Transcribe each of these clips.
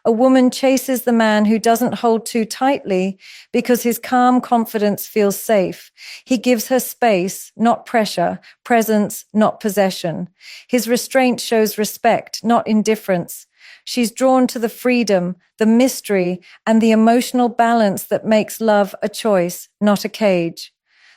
A woman chases the man who doesn't hold too tightly because his calm confidence feels safe. He gives her space, not pressure, presence, not possession. His restraint shows respect, not indifference. She's drawn to the freedom, the mystery, and the emotional balance that makes love a choice, not a cage.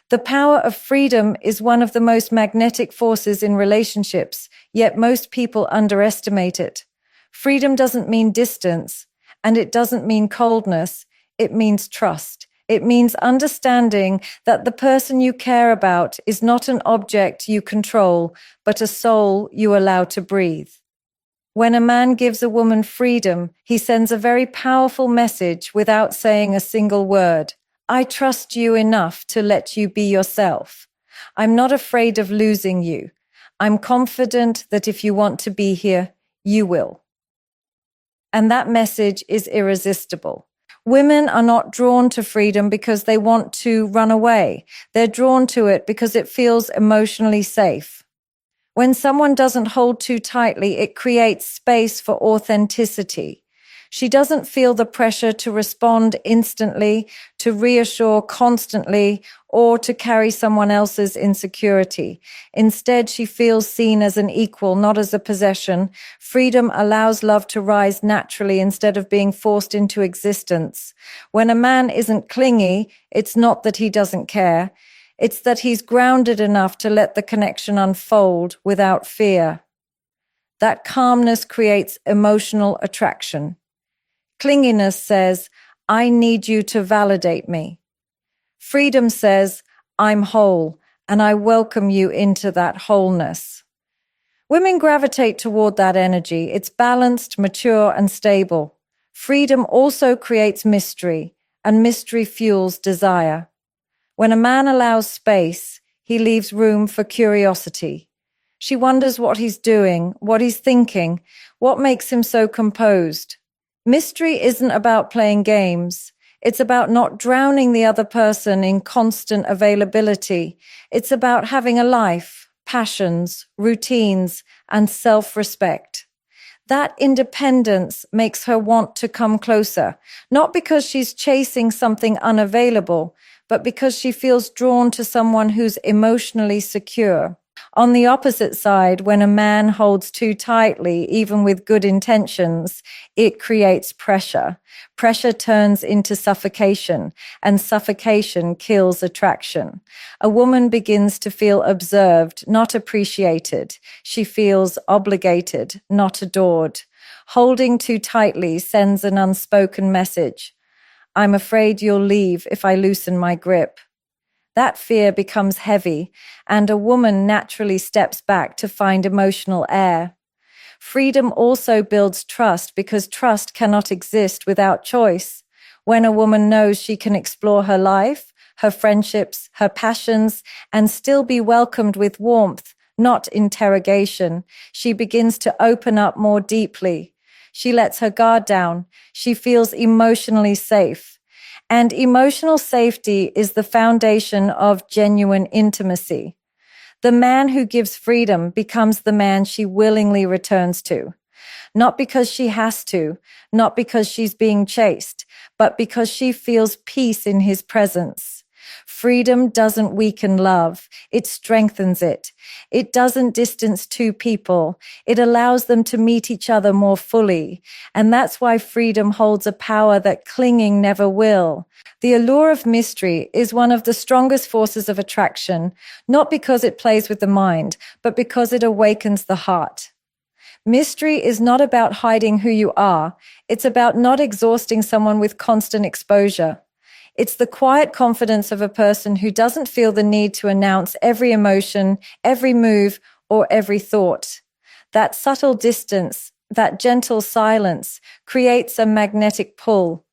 The power of freedom is one of the most magnetic forces in relationships, yet most people underestimate it. Freedom doesn't mean distance, and it doesn't mean coldness. It means trust. It means understanding that the person you care about is not an object you control, but a soul you allow to breathe. When a man gives a woman freedom, he sends a very powerful message without saying a single word. I trust you enough to let you be yourself. I'm not afraid of losing you. I'm confident that if you want to be here, you will. And that message is irresistible. Women are not drawn to freedom because they want to run away. They're drawn to it because it feels emotionally safe. When someone doesn't hold too tightly, it creates space for authenticity. She doesn't feel the pressure to respond instantly, to reassure constantly, or to carry someone else's insecurity. Instead, she feels seen as an equal, not as a possession. Freedom allows love to rise naturally instead of being forced into existence. When a man isn't clingy, it's not that he doesn't care. It's that he's grounded enough to let the connection unfold without fear. That calmness creates emotional attraction. Clinginess says, I need you to validate me. Freedom says, I'm whole, and I welcome you into that wholeness. Women gravitate toward that energy. It's balanced, mature, and stable. Freedom also creates mystery, and mystery fuels desire. When a man allows space, he leaves room for curiosity. She wonders what he's doing, what he's thinking, what makes him so composed. Mystery isn't about playing games. It's about not drowning the other person in constant availability. It's about having a life, passions, routines, and self-respect. That independence makes her want to come closer, not because she's chasing something unavailable, but because she feels drawn to someone who's emotionally secure. On the opposite side, when a man holds too tightly, even with good intentions, it creates pressure. Pressure turns into suffocation, and suffocation kills attraction. A woman begins to feel observed, not appreciated. She feels obligated, not adored. Holding too tightly sends an unspoken message. I'm afraid you'll leave if I loosen my grip. That fear becomes heavy, and a woman naturally steps back to find emotional air. Freedom also builds trust because trust cannot exist without choice. When a woman knows she can explore her life, her friendships, her passions, and still be welcomed with warmth, not interrogation, she begins to open up more deeply. She lets her guard down. She feels emotionally safe. And emotional safety is the foundation of genuine intimacy. The man who gives freedom becomes the man she willingly returns to. Not because she has to, not because she's being chased, but because she feels peace in his presence. Freedom doesn't weaken love, it strengthens it. It doesn't distance two people, it allows them to meet each other more fully. And that's why freedom holds a power that clinging never will. The allure of mystery is one of the strongest forces of attraction, not because it plays with the mind, but because it awakens the heart. Mystery is not about hiding who you are. It's about not exhausting someone with constant exposure. It's the quiet confidence of a person who doesn't feel the need to announce every emotion, every move, or every thought. That subtle distance, that gentle silence, creates a magnetic pull.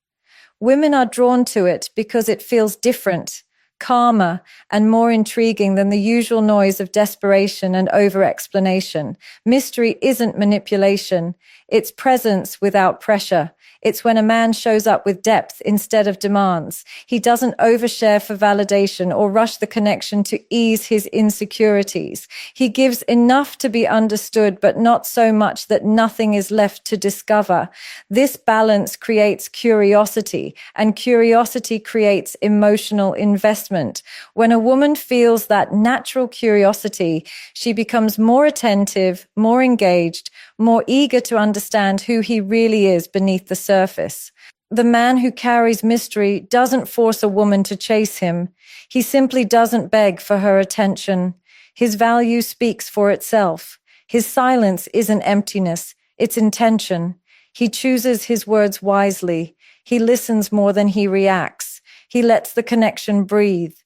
Women are drawn to it because it feels different, calmer, and more intriguing than the usual noise of desperation and over-explanation. Mystery isn't manipulation. It's presence without pressure. It's when a man shows up with depth instead of demands. He doesn't overshare for validation or rush the connection to ease his insecurities. He gives enough to be understood, but not so much that nothing is left to discover. This balance creates curiosity, and curiosity creates emotional investment. When a woman feels that natural curiosity, she becomes more attentive, more engaged, more eager to understand who he really is beneath the surface. The man who carries mystery doesn't force a woman to chase him. He simply doesn't beg for her attention. His value speaks for itself. His silence isn't emptiness, it's intention. He chooses his words wisely. He listens more than he reacts. He lets the connection breathe.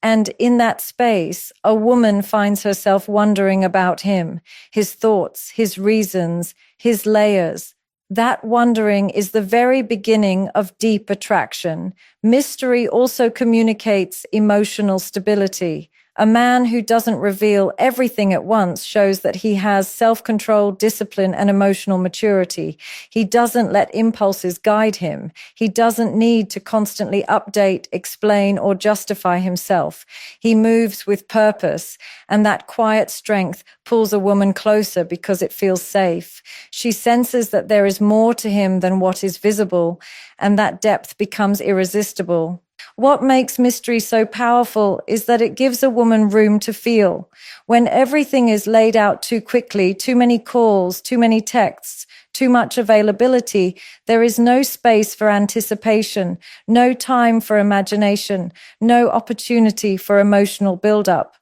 And in that space, a woman finds herself wondering about him, his thoughts, his reasons, his layers. That wondering is the very beginning of deep attraction. Mystery also communicates emotional stability. A man who doesn't reveal everything at once shows that he has self-control, discipline, and emotional maturity. He doesn't let impulses guide him. He doesn't need to constantly update, explain, or justify himself. He moves with purpose, and that quiet strength pulls a woman closer because it feels safe. She senses that there is more to him than what is visible, and that depth becomes irresistible. What makes mystery so powerful is that it gives a woman room to feel. When everything is laid out too quickly, too many calls, too many texts, too much availability, there is no space for anticipation, no time for imagination, no opportunity for emotional build-up.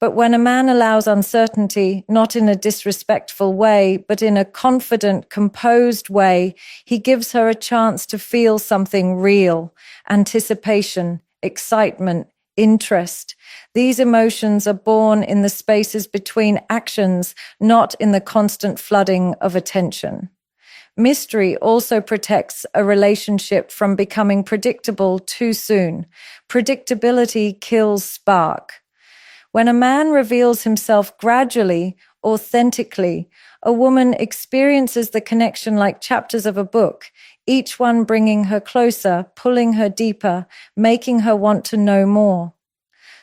But when a man allows uncertainty, not in a disrespectful way, but in a confident, composed way, he gives her a chance to feel something real: anticipation, excitement, interest. These emotions are born in the spaces between actions, not in the constant flooding of attention. Mystery also protects a relationship from becoming predictable too soon. Predictability kills spark. When a man reveals himself gradually, authentically, a woman experiences the connection like chapters of a book, each one bringing her closer, pulling her deeper, making her want to know more.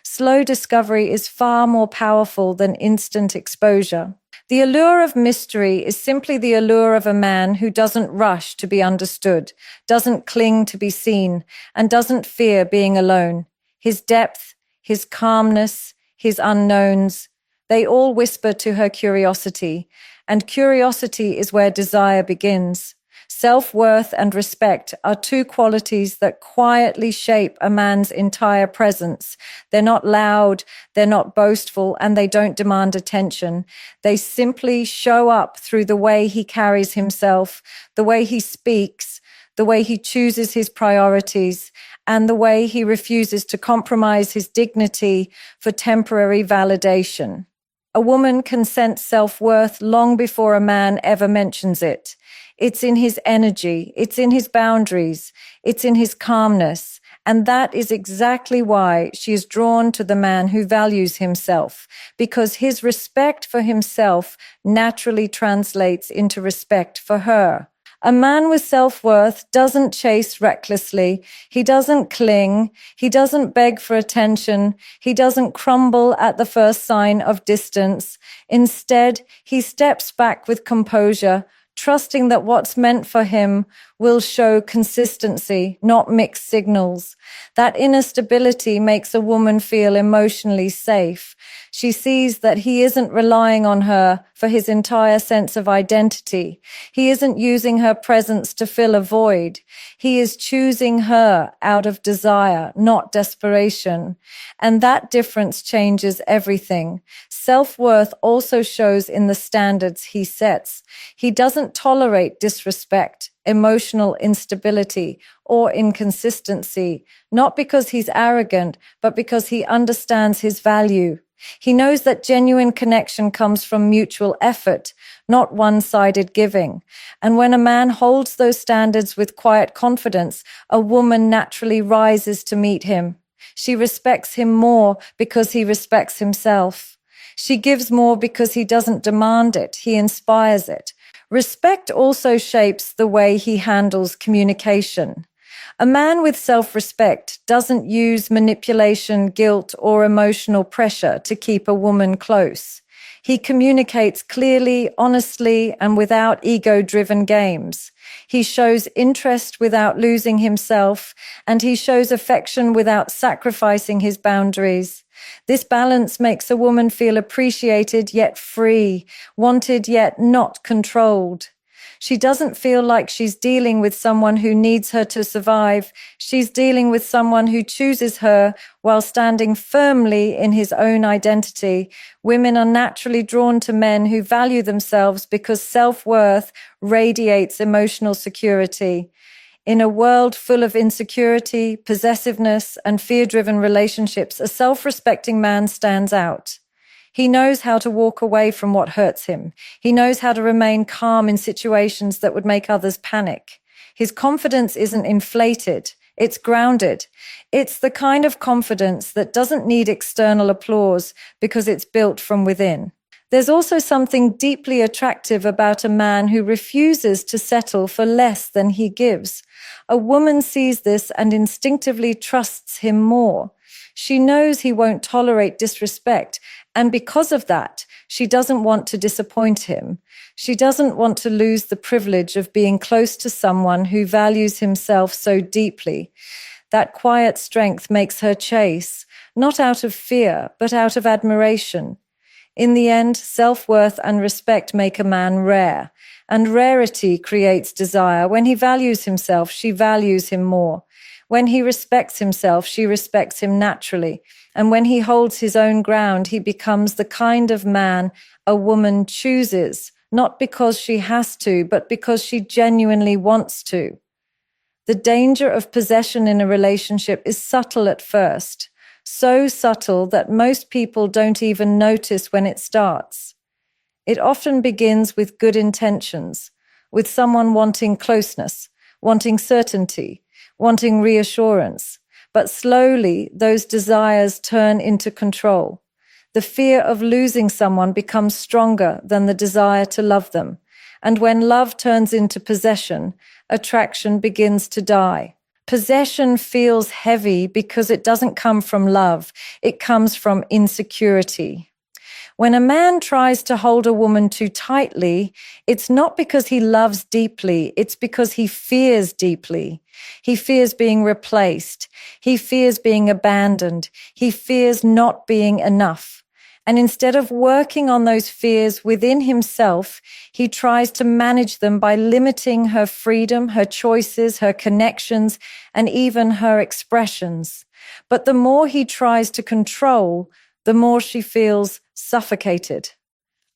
Slow discovery is far more powerful than instant exposure. The allure of mystery is simply the allure of a man who doesn't rush to be understood, doesn't cling to be seen, and doesn't fear being alone. His depth, his calmness, his unknowns, they all whisper to her curiosity, and curiosity is where desire begins. Self-worth and respect are two qualities that quietly shape a man's entire presence. They're not loud, they're not boastful, and they don't demand attention. They simply show up through the way he carries himself, the way he speaks, the way he chooses his priorities, and the way he refuses to compromise his dignity for temporary validation. A woman can sense self-worth long before a man ever mentions it. It's in his energy, it's in his boundaries, it's in his calmness. And that is exactly why she is drawn to the man who values himself, because his respect for himself naturally translates into respect for her. A man with self-worth doesn't chase recklessly. He doesn't cling. He doesn't beg for attention. He doesn't crumble at the first sign of distance. Instead, he steps back with composure, trusting that what's meant for him will show consistency, not mixed signals. That inner stability makes a woman feel emotionally safe. She sees that he isn't relying on her for his entire sense of identity. He isn't using her presence to fill a void. He is choosing her out of desire, not desperation. And that difference changes everything. Self-worth also shows in the standards he sets. He doesn't tolerate disrespect, emotional instability, or inconsistency, not because he's arrogant, but because he understands his value. He knows that genuine connection comes from mutual effort, not one-sided giving. And when a man holds those standards with quiet confidence, a woman naturally rises to meet him. She respects him more because he respects himself. She gives more because he doesn't demand it, he inspires it. Respect also shapes the way he handles communication. A man with self-respect doesn't use manipulation, guilt, or emotional pressure to keep a woman close. He communicates clearly, honestly, and without ego-driven games. He shows interest without losing himself, and he shows affection without sacrificing his boundaries. This balance makes a woman feel appreciated yet free, wanted yet not controlled. She doesn't feel like she's dealing with someone who needs her to survive. She's dealing with someone who chooses her while standing firmly in his own identity. Women are naturally drawn to men who value themselves because self-worth radiates emotional security. In a world full of insecurity, possessiveness, and fear-driven relationships, a self-respecting man stands out. He knows how to walk away from what hurts him. He knows how to remain calm in situations that would make others panic. His confidence isn't inflated. It's grounded. It's the kind of confidence that doesn't need external applause because it's built from within. There's also something deeply attractive about a man who refuses to settle for less than he gives. A woman sees this and instinctively trusts him more. She knows he won't tolerate disrespect, and because of that, she doesn't want to disappoint him. She doesn't want to lose the privilege of being close to someone who values himself so deeply. That quiet strength makes her chase, not out of fear, but out of admiration. In the end, self-worth and respect make a man rare, and rarity creates desire. When he values himself, she values him more. When he respects himself, she respects him naturally. And when he holds his own ground, he becomes the kind of man a woman chooses, not because she has to, but because she genuinely wants to. The danger of possession in a relationship is subtle at first, so subtle that most people don't even notice when it starts. It often begins with good intentions, with someone wanting closeness, wanting certainty, wanting reassurance. But slowly, those desires turn into control. The fear of losing someone becomes stronger than the desire to love them. And when love turns into possession, attraction begins to die. Possession feels heavy because it doesn't come from love. It comes from insecurity. When a man tries to hold a woman too tightly, it's not because he loves deeply, it's because he fears deeply. He fears being replaced. He fears being abandoned. He fears not being enough. And instead of working on those fears within himself, he tries to manage them by limiting her freedom, her choices, her connections, and even her expressions. But the more he tries to control, the more she feels suffocated.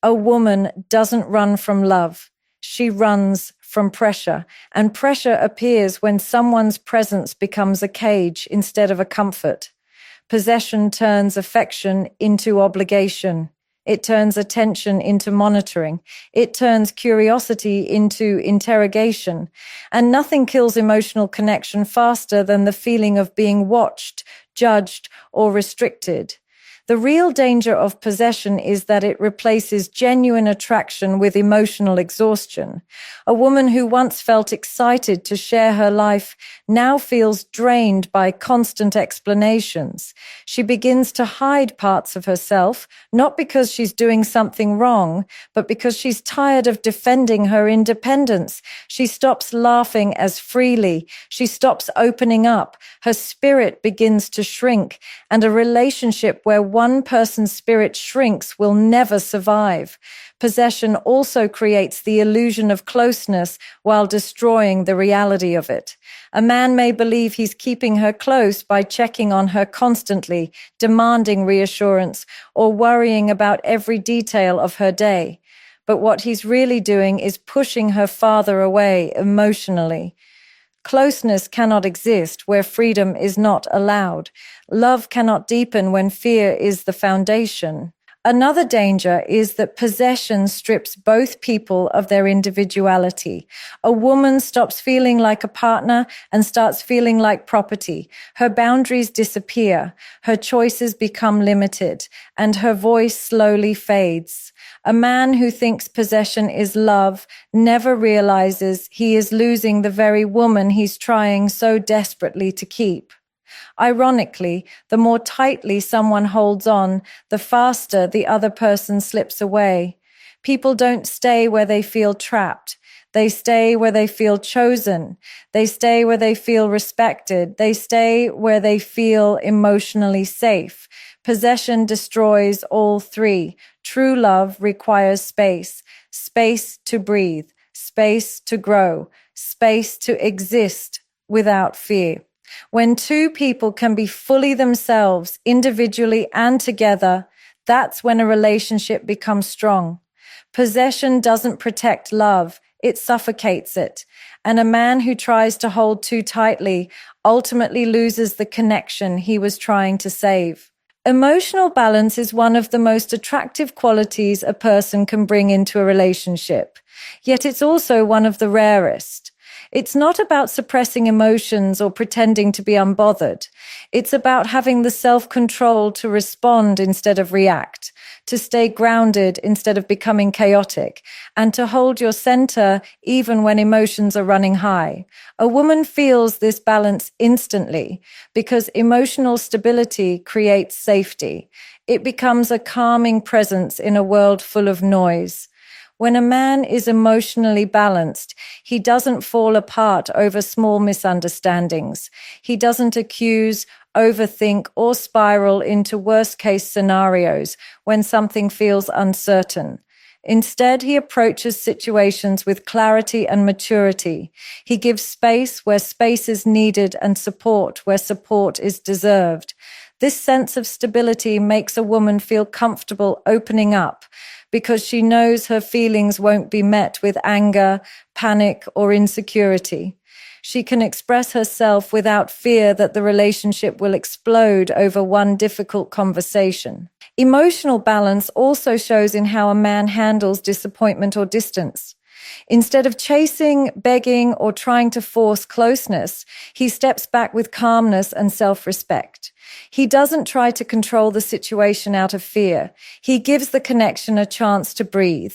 A woman doesn't run from love. She runs from pressure, and pressure appears when someone's presence becomes a cage instead of a comfort. Possession turns affection into obligation. It turns attention into monitoring. It turns curiosity into interrogation. And nothing kills emotional connection faster than the feeling of being watched, judged, or restricted. The real danger of possession is that it replaces genuine attraction with emotional exhaustion. A woman who once felt excited to share her life now feels drained by constant explanations. She begins to hide parts of herself, not because she's doing something wrong, but because she's tired of defending her independence. She stops laughing as freely. She stops opening up. Her spirit begins to shrink, and a relationship where one person's spirit shrinks will never survive. Possession also creates the illusion of closeness while destroying the reality of it. A man may believe he's keeping her close by checking on her constantly, demanding reassurance, or worrying about every detail of her day. But what he's really doing is pushing her farther away emotionally. Closeness cannot exist where freedom is not allowed. Love cannot deepen when fear is the foundation. Another danger is that possession strips both people of their individuality. A woman stops feeling like a partner and starts feeling like property. Her boundaries disappear, her choices become limited, and her voice slowly fades. A man who thinks possession is love never realizes he is losing the very woman he's trying so desperately to keep. Ironically, the more tightly someone holds on, the faster the other person slips away. People don't stay where they feel trapped. They stay where they feel chosen. They stay where they feel respected. They stay where they feel emotionally safe. Possession destroys all three. True love requires space, space to breathe, space to grow, space to exist without fear. When two people can be fully themselves, individually and together, that's when a relationship becomes strong. Possession doesn't protect love, it suffocates it. And a man who tries to hold too tightly ultimately loses the connection he was trying to save. Emotional balance is one of the most attractive qualities a person can bring into a relationship, yet it's also one of the rarest. It's not about suppressing emotions or pretending to be unbothered. It's about having the self-control to respond instead of react, to stay grounded instead of becoming chaotic, and to hold your center even when emotions are running high. A woman feels this balance instantly because emotional stability creates safety. It becomes a calming presence in a world full of noise. When a man is emotionally balanced, he doesn't fall apart over small misunderstandings. He doesn't accuse, overthink, or spiral into worst-case scenarios when something feels uncertain. Instead, he approaches situations with clarity and maturity. He gives space where space is needed and support where support is deserved. This sense of stability makes a woman feel comfortable opening up, because she knows her feelings won't be met with anger, panic, or insecurity. She can express herself without fear that the relationship will explode over one difficult conversation. Emotional balance also shows in how a man handles disappointment or distance. Instead of chasing, begging, or trying to force closeness, he steps back with calmness and self-respect. He doesn't try to control the situation out of fear. He gives the connection a chance to breathe.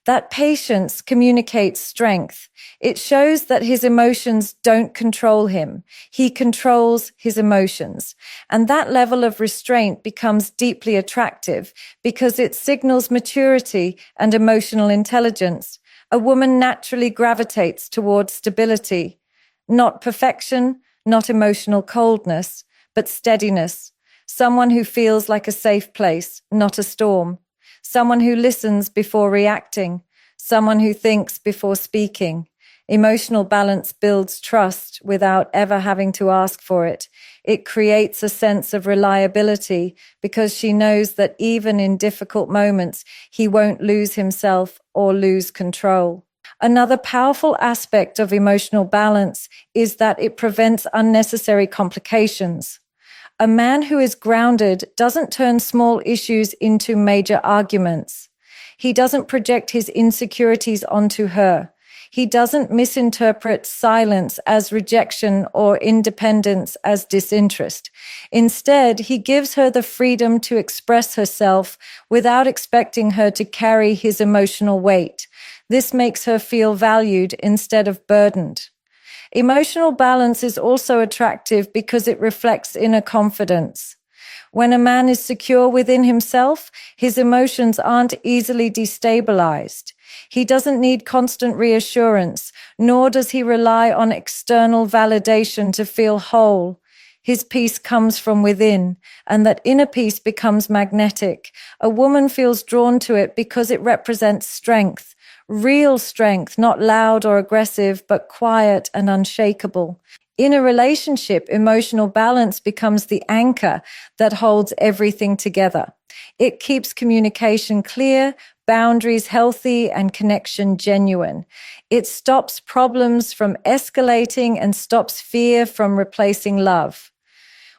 That patience communicates strength. It shows that his emotions don't control him. He controls his emotions. And that level of restraint becomes deeply attractive because it signals maturity and emotional intelligence. A woman naturally gravitates towards stability, not perfection, not emotional coldness, but steadiness. Someone who feels like a safe place, not a storm. Someone who listens before reacting. Someone who thinks before speaking. Emotional balance builds trust without ever having to ask for it. It creates a sense of reliability because she knows that even in difficult moments, he won't lose himself or lose control. Another powerful aspect of emotional balance is that it prevents unnecessary complications. A man who is grounded doesn't turn small issues into major arguments. He doesn't project his insecurities onto her. He doesn't misinterpret silence as rejection or independence as disinterest. Instead, he gives her the freedom to express herself without expecting her to carry his emotional weight. This makes her feel valued instead of burdened. Emotional balance is also attractive because it reflects inner confidence. When a man is secure within himself, his emotions aren't easily destabilized. He doesn't need constant reassurance, nor does he rely on external validation to feel whole. His peace comes from within, and that inner peace becomes magnetic. A woman feels drawn to it because it represents strength. Real strength, not loud or aggressive, but quiet and unshakable. In a relationship, emotional balance becomes the anchor that holds everything together. It keeps communication clear, boundaries healthy, and connection genuine. It stops problems from escalating and stops fear from replacing love.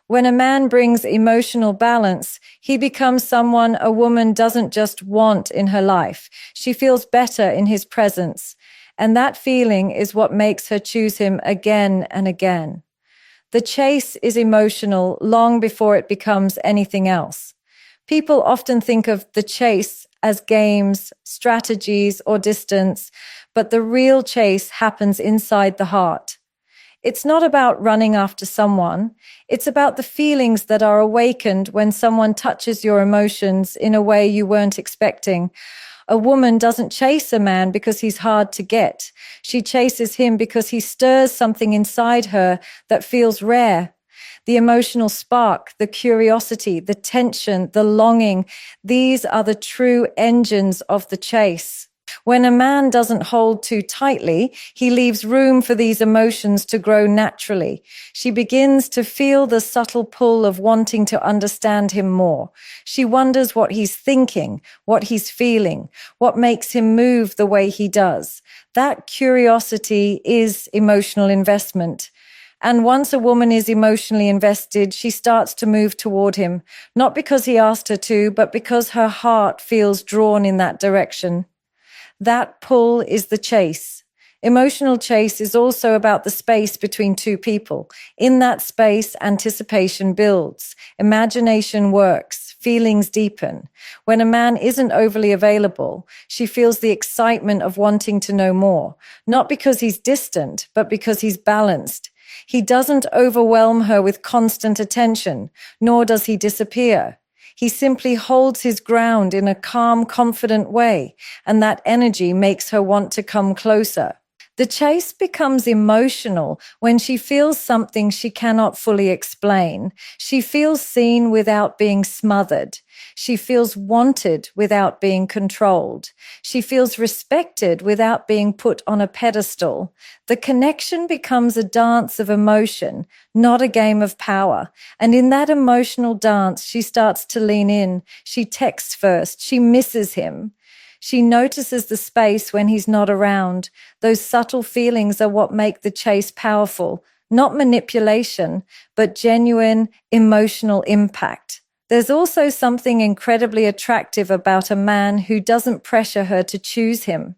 When a man brings emotional balance, he becomes someone a woman doesn't just want in her life. She feels better in his presence. And that feeling is what makes her choose him again and again. The chase is emotional long before it becomes anything else. People often think of the chase as games, strategies, or distance, but the real chase happens inside the heart. It's not about running after someone. It's about the feelings that are awakened when someone touches your emotions in a way you weren't expecting. A woman doesn't chase a man because he's hard to get. She chases him because he stirs something inside her that feels rare. The emotional spark, the curiosity, the tension, the longing, these are the true engines of the chase. When a man doesn't hold too tightly, he leaves room for these emotions to grow naturally. She begins to feel the subtle pull of wanting to understand him more. She wonders what he's thinking, what he's feeling, what makes him move the way he does. That curiosity is emotional investment. And once a woman is emotionally invested, she starts to move toward him, not because he asked her to, but because her heart feels drawn in that direction. That pull is the chase. Emotional chase is also about the space between two people. In that space, anticipation builds, imagination works, feelings deepen. When a man isn't overly available, she feels the excitement of wanting to know more, not because he's distant, but because he's balanced. He doesn't overwhelm her with constant attention, nor does he disappear. He simply holds his ground in a calm, confident way, and that energy makes her want to come closer. The chase becomes emotional when she feels something she cannot fully explain. She feels seen without being smothered. She feels wanted without being controlled. She feels respected without being put on a pedestal. The connection becomes a dance of emotion, not a game of power. And in that emotional dance, she starts to lean in. She texts first. She misses him. She notices the space when he's not around. Those subtle feelings are what make the chase powerful, not manipulation, but genuine emotional impact. There's also something incredibly attractive about a man who doesn't pressure her to choose him.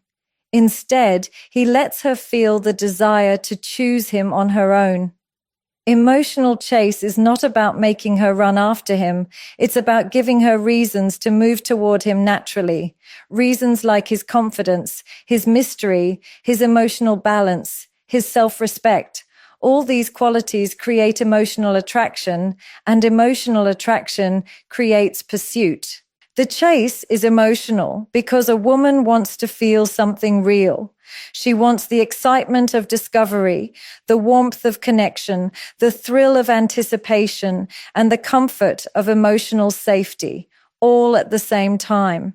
Instead, he lets her feel the desire to choose him on her own. Emotional chase is not about making her run after him. It's about giving her reasons to move toward him naturally. Reasons like his confidence, his mystery, his emotional balance, his self-respect. All these qualities create emotional attraction, and emotional attraction creates pursuit. The chase is emotional because a woman wants to feel something real. She wants the excitement of discovery, the warmth of connection, the thrill of anticipation, and the comfort of emotional safety, all at the same time.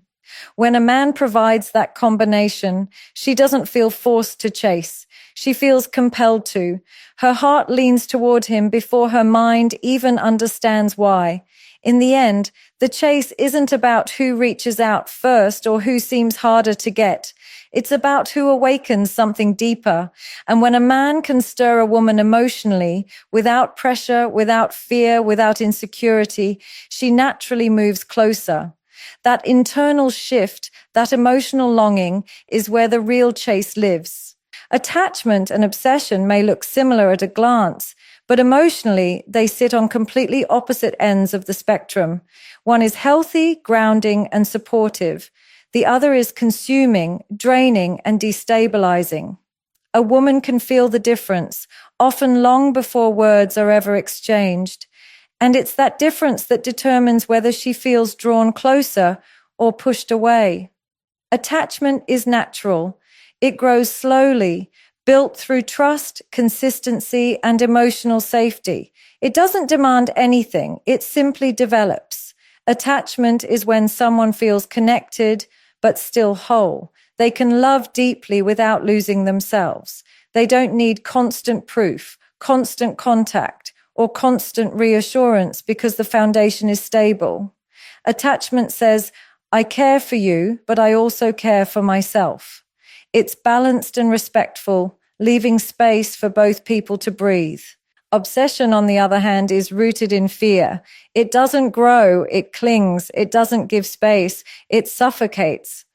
When a man provides that combination, she doesn't feel forced to chase. She feels compelled to. Her heart leans toward him before her mind even understands why. In the end, the chase isn't about who reaches out first or who seems harder to get. It's about who awakens something deeper. And when a man can stir a woman emotionally, without pressure, without fear, without insecurity, she naturally moves closer. That internal shift, that emotional longing, is where the real chase lives. Attachment and obsession may look similar at a glance, but emotionally, they sit on completely opposite ends of the spectrum. One is healthy, grounding, and supportive. The other is consuming, draining, and destabilizing. A woman can feel the difference, often long before words are ever exchanged. And it's that difference that determines whether she feels drawn closer or pushed away. Attachment is natural. It grows slowly, built through trust, consistency, and emotional safety. It doesn't demand anything. It simply develops. Attachment is when someone feels connected, but still whole. They can love deeply without losing themselves. They don't need constant proof, constant contact, or constant reassurance because the foundation is stable. Attachment says, I care for you, but I also care for myself. It's balanced and respectful, leaving space for both people to breathe. Obsession, on the other hand, is rooted in fear. It doesn't grow, it clings, it doesn't give space, it suffocates.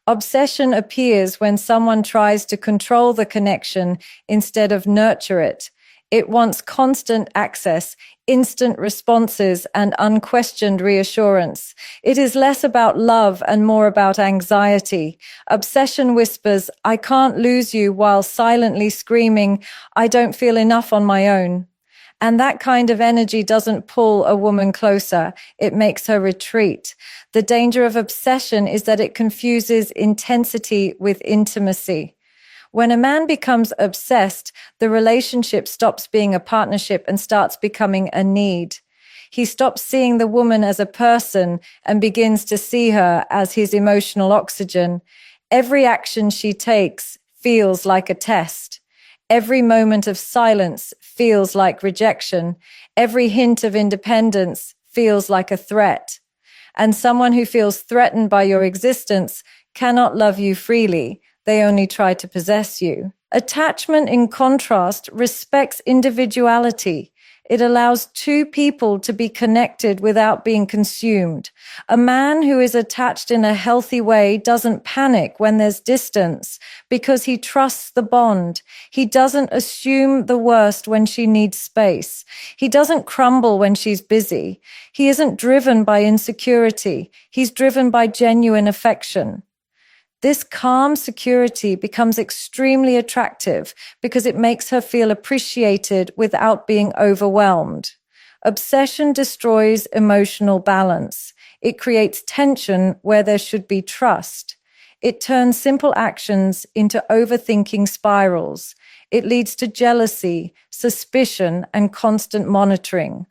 Obsession appears when someone tries to control the connection instead of nurture it. It wants constant access, instant responses, and unquestioned reassurance. It is less about love and more about anxiety. Obsession whispers, "I can't lose you," while silently screaming, "I don't feel enough on my own." And that kind of energy doesn't pull a woman closer. It makes her retreat. The danger of obsession is that it confuses intensity with intimacy. When a man becomes obsessed, the relationship stops being a partnership and starts becoming a need. He stops seeing the woman as a person and begins to see her as his emotional oxygen. Every action she takes feels like a test. Every moment of silence feels like rejection. Every hint of independence feels like a threat. And someone who feels threatened by your existence cannot love you freely. They only try to possess you. Attachment, in contrast, respects individuality. It allows two people to be connected without being consumed. A man who is attached in a healthy way doesn't panic when there's distance because he trusts the bond. He doesn't assume the worst when she needs space. He doesn't crumble when she's busy. He isn't driven by insecurity. He's driven by genuine affection. This calm security becomes extremely attractive because it makes her feel appreciated without being overwhelmed. Obsession destroys emotional balance. It creates tension where there should be trust. It turns simple actions into overthinking spirals. It leads to jealousy, suspicion, and constant monitoring.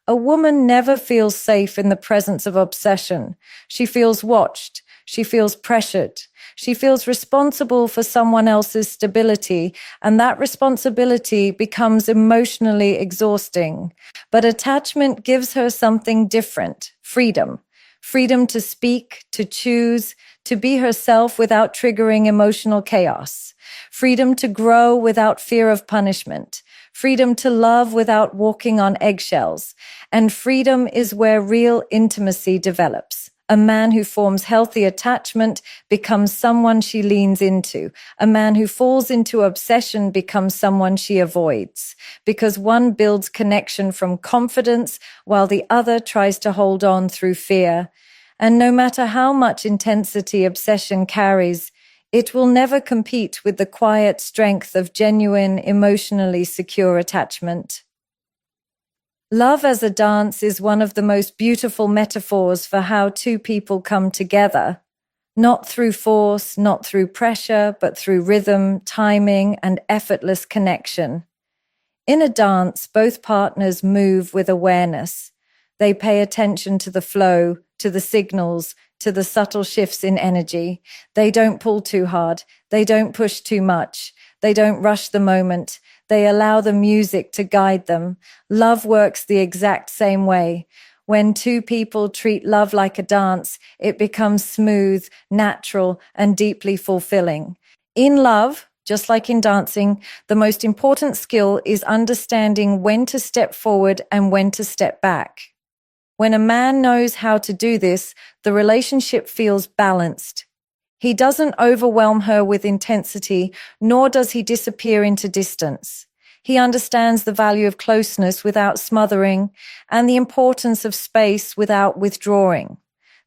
A woman never feels safe in the presence of obsession. She feels watched. She feels pressured. She feels responsible for someone else's stability, and that responsibility becomes emotionally exhausting. But attachment gives her something different: freedom. Freedom to speak, to choose, to be herself without triggering emotional chaos. Freedom to grow without fear of punishment. Freedom to love without walking on eggshells. And freedom is where real intimacy develops. A man who forms healthy attachment becomes someone she leans into. A man who falls into obsession becomes someone she avoids, because one builds connection from confidence while the other tries to hold on through fear. And no matter how much intensity obsession carries, it will never compete with the quiet strength of genuine, emotionally secure attachment. Love as a dance is one of the most beautiful metaphors for how two people come together, not through force, not through pressure, but through rhythm, timing, and effortless connection. In a dance, both partners move with awareness. They pay attention to the flow, to the signals, to the subtle shifts in energy. They don't pull too hard. They don't push too much. They don't rush the moment. They allow the music to guide them. Love works the exact same way. When two people treat love like a dance, it becomes smooth, natural, and deeply fulfilling. In love, just like in dancing, the most important skill is understanding when to step forward and when to step back. When a man knows how to do this, the relationship feels balanced. He doesn't overwhelm her with intensity, nor does he disappear into distance. He understands the value of closeness without smothering, and the importance of space without withdrawing.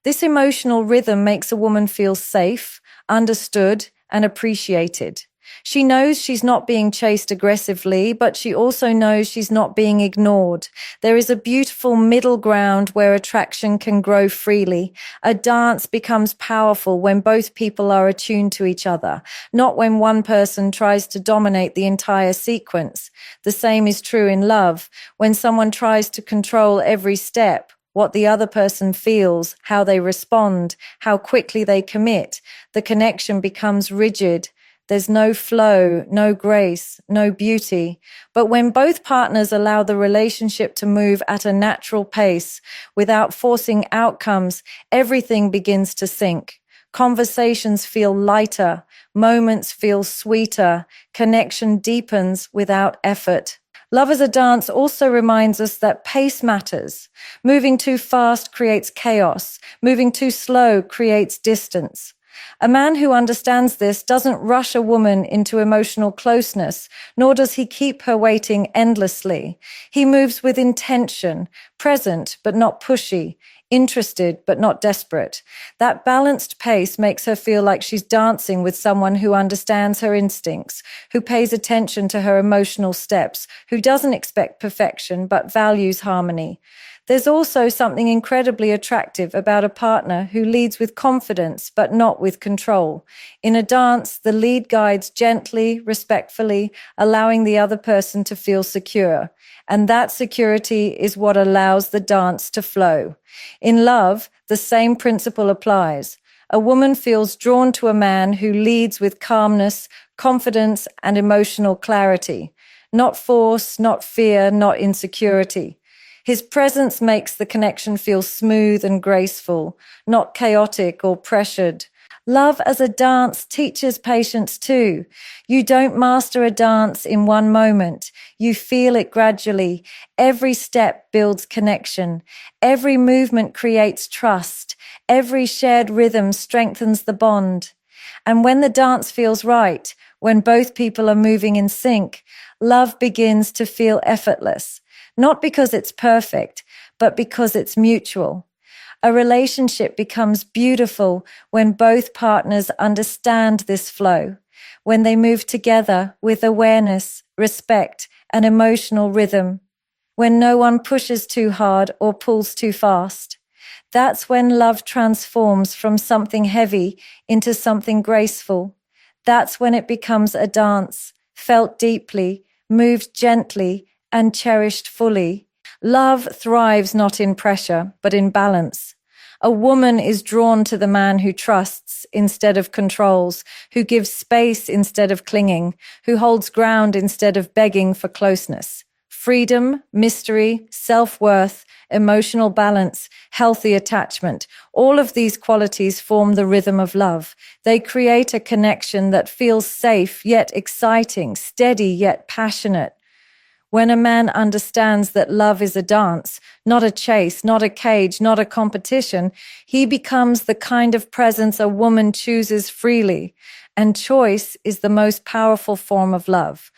This emotional rhythm makes a woman feel safe, understood, and appreciated. She knows she's not being chased aggressively, but she also knows she's not being ignored. There is a beautiful middle ground where attraction can grow freely. A dance becomes powerful when both people are attuned to each other, not when one person tries to dominate the entire sequence. The same is true in love. When someone tries to control every step, what the other person feels, how they respond, how quickly they commit, the connection becomes rigid. There's no flow, no grace, no beauty. But when both partners allow the relationship to move at a natural pace without forcing outcomes, everything begins to sink. Conversations feel lighter, moments feel sweeter, connection deepens without effort. Love as a Dance also reminds us that pace matters. Moving too fast creates chaos. Moving too slow creates distance. A man who understands this doesn't rush a woman into emotional closeness, nor does he keep her waiting endlessly. He moves with intention, present but not pushy, interested but not desperate. That balanced pace makes her feel like she's dancing with someone who understands her instincts, who pays attention to her emotional steps, who doesn't expect perfection but values harmony. There's also something incredibly attractive about a partner who leads with confidence but not with control. In a dance, the lead guides gently, respectfully, allowing the other person to feel secure. And that security is what allows the dance to flow. In love, the same principle applies. A woman feels drawn to a man who leads with calmness, confidence, and emotional clarity. Not force, not fear, not insecurity. His presence makes the connection feel smooth and graceful, not chaotic or pressured. Love as a dance teaches patience too. You don't master a dance in one moment. You feel it gradually. Every step builds connection. Every movement creates trust. Every shared rhythm strengthens the bond. And when the dance feels right, when both people are moving in sync, love begins to feel effortless. Not because it's perfect, but because it's mutual. A relationship becomes beautiful when both partners understand this flow, when they move together with awareness, respect, and emotional rhythm, when no one pushes too hard or pulls too fast. That's when love transforms from something heavy into something graceful. That's when it becomes a dance, felt deeply, moved gently, and cherished fully. Love thrives not in pressure, but in balance. A woman is drawn to the man who trusts instead of controls, who gives space instead of clinging, who holds ground instead of begging for closeness. Freedom, mystery, self-worth, emotional balance, healthy attachment, all of these qualities form the rhythm of love. They create a connection that feels safe yet exciting, steady yet passionate. When a man understands that love is a dance, not a chase, not a cage, not a competition, he becomes the kind of presence a woman chooses freely. And choice is the most powerful form of love.